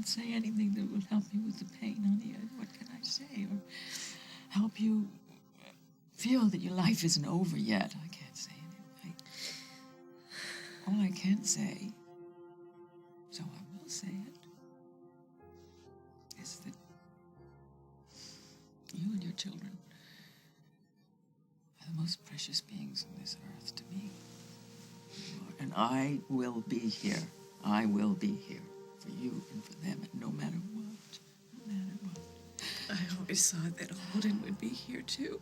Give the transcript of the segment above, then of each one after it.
say anything that will help me with the pain, honey. What can I say? Or help you feel that your life isn't over yet. I can't say anything. All I can say, so I will say it, is that you and your children are the most precious beings on this earth to me. And I will be here. I will be here for you and for them, no matter what. No matter what. I always thought that Holden would be here too.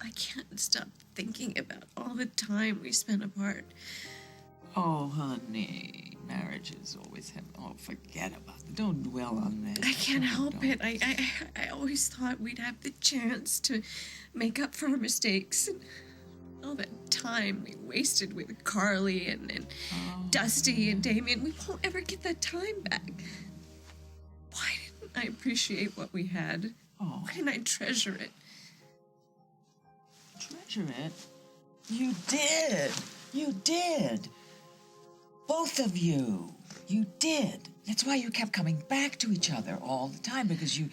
I can't stop thinking about all the time we spent apart. Oh, honey, marriages always have... Oh, forget about it. Don't dwell on that. I can't help it. I always thought we'd have the chance to make up for our mistakes. And all that time we wasted with Carly and Dusty and Damian, we won't ever get that time back. Why didn't I appreciate what we had? Oh. Why didn't I treasure it? Treasure it? You did. You did. Both of you. You did. That's why you kept coming back to each other all the time, because you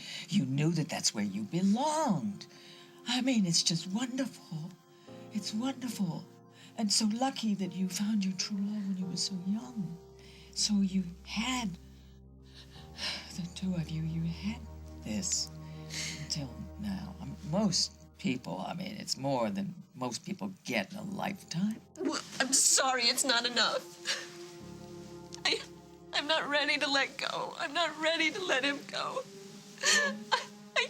knew that that's where you belonged. I mean, it's just wonderful. It's wonderful. And so lucky that you found your true love when you were so young. So you had, the two of you, you had this until now. Most people, I mean, it's more than most people get in a lifetime. Well, I'm sorry, it's not enough. I'm not ready to let go. I'm not ready to let him go. I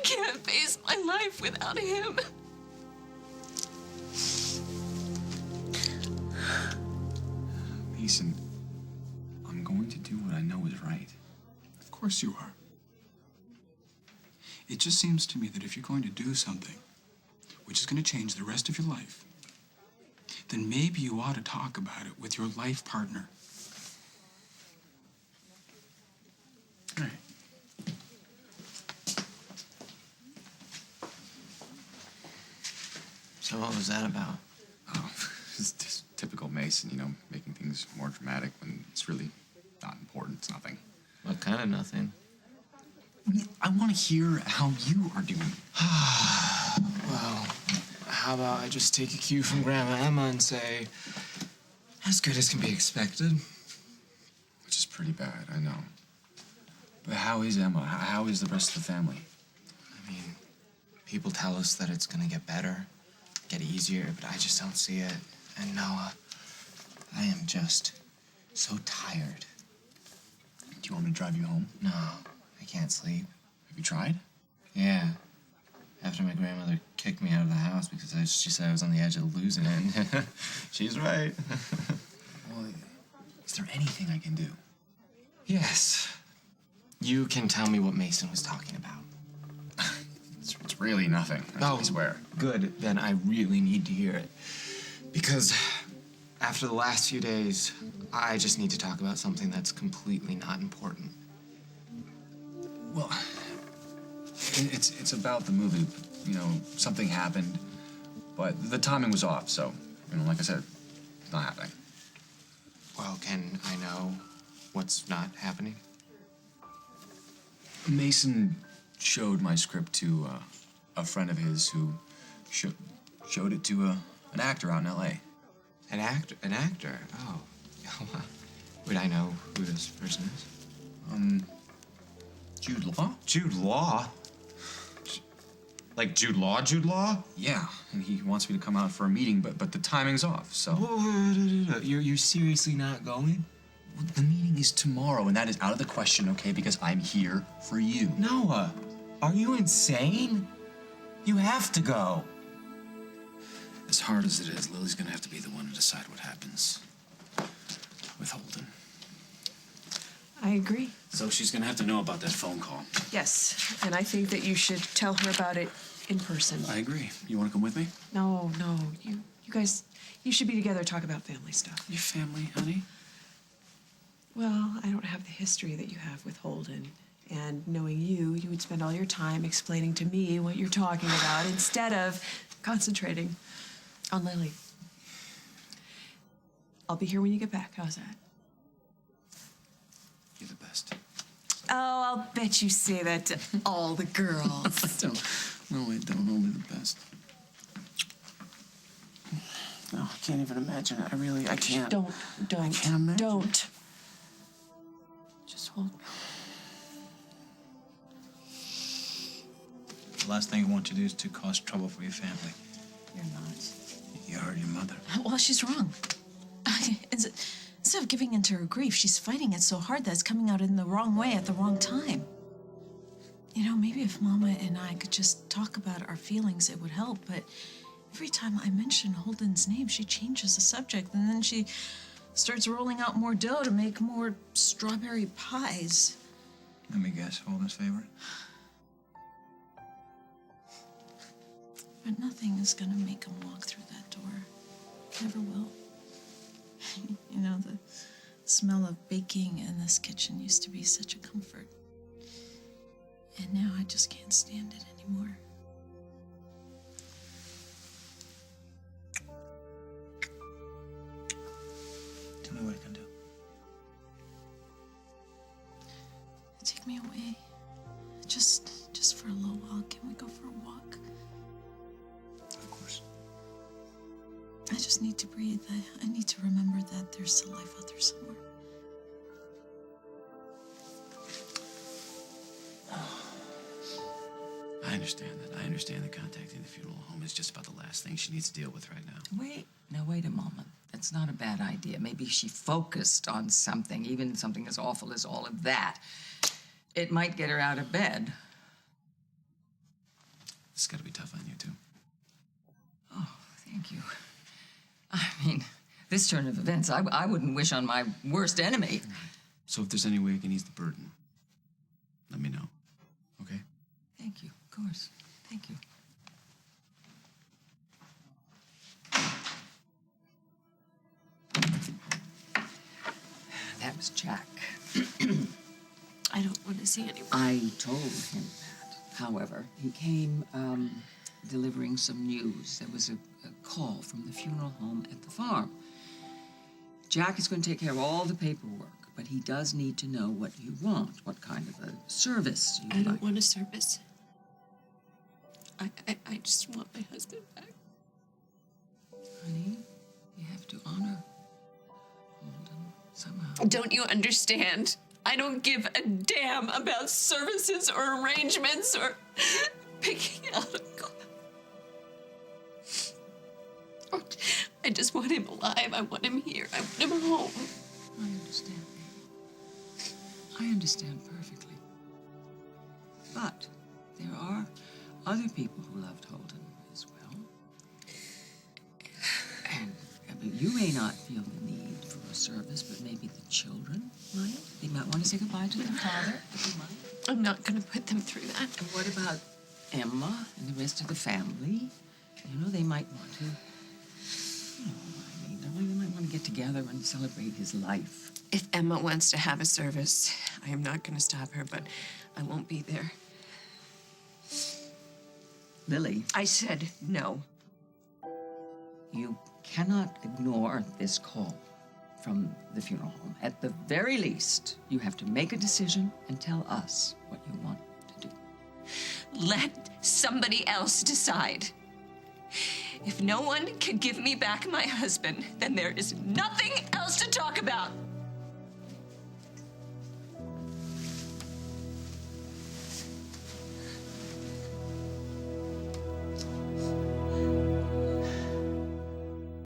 can't face my life without him. Mason, I'm going to do what I know is right. Of course you are. It just seems to me that if you're going to do something which is going to change the rest of your life, then maybe you ought to talk about it with your life partner. All right. So what was that about? Oh, it's just typical Mason, you know, making things more dramatic when it's really not important. It's nothing. What kind of nothing? I want to hear how you are doing. Well, how about I just take a cue from Grandma Emma and say, as good as can be expected. Which is pretty bad, I know. But how is Emma? How is the rest of the family? I mean, people tell us that it's gonna get better, get easier, but I just don't see it. And Noah, I am just so tired. Do you want me to drive you home? No, I can't sleep. Have you tried? Yeah. After my grandmother kicked me out of the house because she said I was on the edge of losing it. She's right. Well, is there anything I can do? Yes. You can tell me what Mason was talking about. It's really nothing, I swear. Good. Then I really need to hear it. Because after the last few days, I just need to talk about something that's completely not important. Well, it's about the movie. You know, something happened, but the timing was off, so, you know, like I said, it's not happening. Well, can I know what's not happening? Mason showed my script to a friend of his who showed it to an actor out in L.A. An actor? An actor? Oh. Would I know who this person is? Jude Law? Jude Law? Like Jude Law, Jude Law? Yeah, and he wants me to come out for a meeting, but the timing's off, so... Whoa, you're seriously not going? Well, the meeting is tomorrow, and that is out of the question, okay, because I'm here for you. Noah, are you insane? You have to go. As hard as it is, Lily's gonna have to be the one to decide what happens with Holden. I agree. So she's gonna have to know about that phone call. Yes, and I think that you should tell her about it in person. I agree. You wanna come with me? No, you guys, you should be together, talk about family stuff. Your family, honey? Well, I don't have the history that you have with Holden. And knowing you would spend all your time explaining to me what you're talking about instead of concentrating on Lily. I'll be here when you get back. How's that? You're the best. Oh, I'll bet you say that to all the girls. Don't. No, wait, don't. Only the best. No, I can't even imagine it. I can't. Don't. I can't imagine. Don't. Just hold. The last thing I want you to do is to cause trouble for your family. You're not. You heard your mother. Well, she's wrong. Instead of giving into her grief, she's fighting it so hard that it's coming out in the wrong way at the wrong time. You know, maybe if Mama and I could just talk about our feelings, it would help. But every time I mention Holden's name, she changes the subject, and then she starts rolling out more dough to make more strawberry pies. Let me guess, Holden's favorite? But nothing is gonna make him walk through that door. Never will. You know, the smell of baking in this kitchen used to be such a comfort. And now I just can't stand it anymore. Tell me what I can do. Take me away. Just for a little while. Can we go for a walk? Of course. I just need to breathe. I need to remember that there's still life out there somewhere. I understand that. I understand that contacting the funeral home is just about the last thing she needs to deal with right now. Wait a moment. That's not a bad idea. Maybe if she focused on something, even something as awful as all of that. It might get her out of bed. It's got to be tough on you, too. Oh, thank you. I mean, this turn of events, I wouldn't wish on my worst enemy. So if there's any way you can ease the burden, let me know, okay? Thank you, of course. Thank you. That was Jack. I don't want to see anyone. I told him that. However, he came delivering some news. There was a call from the funeral home at the farm. Jack is going to take care of all the paperwork, but he does need to know what you want, what kind of a service you I like. don't want a service. I just want my husband back. Honey, you have to honor Holden somehow. Don't you understand? I don't give a damn about services or arrangements or picking out a car. I just want him alive. I want him here. I want him home. I understand. I understand perfectly. But there are other people who loved Holden as well. And I mean, you may not feel the need for a service, but maybe the children might. They might want to say goodbye to their father. They might. I'm not going to put them through that. And what about Emma and the rest of the family? You know, they might want to, they might want to get together and celebrate his life. If Emma wants to have a service, I am not going to stop her, but I won't be there. Lily, I said no. you cannot ignore this call from the funeral home. At the very least, you have to make a decision and tell us what you want to do. Let somebody else decide. If no one can give me back my husband, then there is nothing else to talk about.